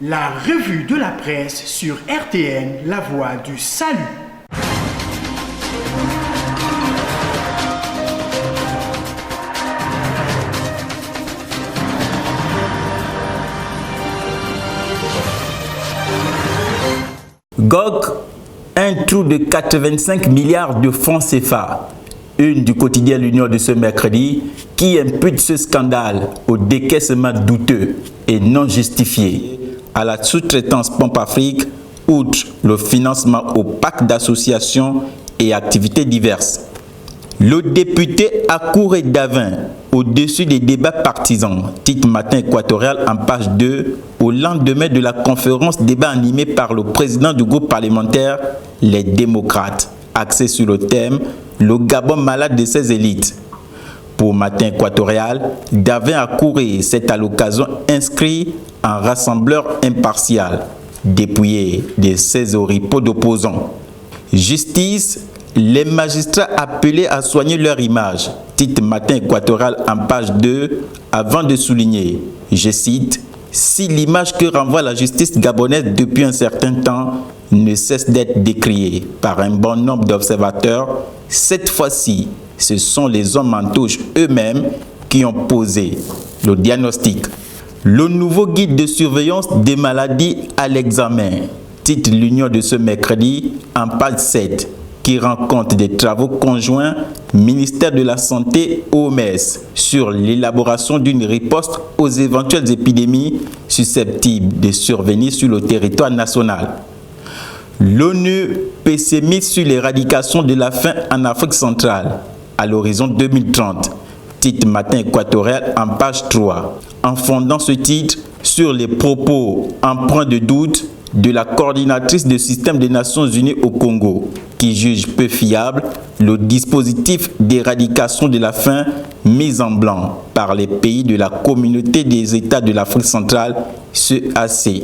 La revue de la presse sur RTN, la voix du salut. GOG, un trou de 85 milliards de francs CFA. Une du quotidien L'Union de ce mercredi qui impute ce scandale au décaissement douteux et non justifié à la sous-traitance Pompe Afrique, outre le financement au pacte d'associations et activités diverses. Le député Akouré Davin, au-dessus des débats partisans, titre Matin Équatorial en page 2, au lendemain de la conférence débat animée par le président du groupe parlementaire Les Démocrates, axé sur le thème « Le Gabon malade de ses élites ». Pour Matin Équatorial, Davin Akouré s'est à l'occasion inscrit en rassembleur impartial, dépouillé de ses oripeaux d'opposants. Justice, les magistrats appelés à soigner leur image, titre Matin Équatorial en page 2, avant de souligner, je cite, « Si l'image que renvoie la justice gabonaise depuis un certain temps ne cesse d'être décriée par un bon nombre d'observateurs, cette fois-ci, ce sont les hommes en touche eux-mêmes qui ont posé le diagnostic. » Le nouveau guide de surveillance des maladies à l'examen, titre L'Union de ce mercredi en page 7, qui rend compte des travaux conjoints ministère de la Santé OMS sur l'élaboration d'une riposte aux éventuelles épidémies susceptibles de survenir sur le territoire national. L'ONU pessimiste sur l'éradication de la faim en Afrique centrale à l'horizon 2030. Titre Matin Équatorial en page 3, en fondant ce titre sur les propos empreints de doute de la coordinatrice du système des Nations Unies au Congo, qui juge peu fiable le dispositif d'éradication de la faim mis en blanc par les pays de la communauté des États de l'Afrique centrale, CEAC.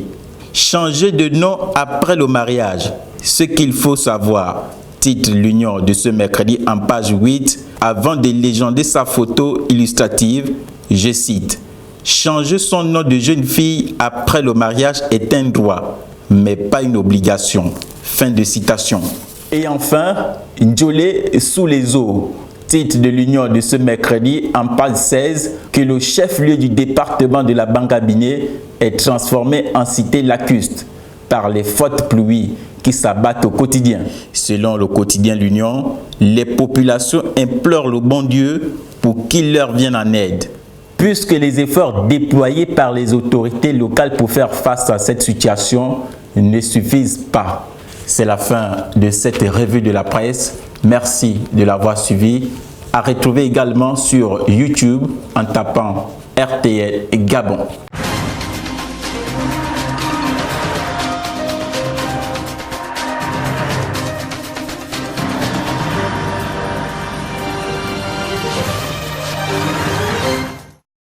Changer de nom après le mariage, ce qu'il faut savoir. Titre L'Union de ce mercredi en page 8, avant de légender sa photo illustrative, je cite, « Changer son nom de jeune fille après le mariage est un droit, mais pas une obligation. » Fin de citation. Et enfin, Djolé sous les eaux. Titre de L'Union de ce mercredi en page 16, que le chef-lieu du département de la Bangabiné est transformé en cité lacustre par les fortes pluies qui s'abattent au quotidien. Selon le quotidien L'Union, les populations implorent le bon Dieu pour qu'il leur vienne en aide. Puisque les efforts déployés par les autorités locales pour faire face à cette situation ne suffisent pas. C'est la fin de cette revue de la presse. Merci de l'avoir suivi. À retrouver également sur YouTube en tapant RTN Gabon.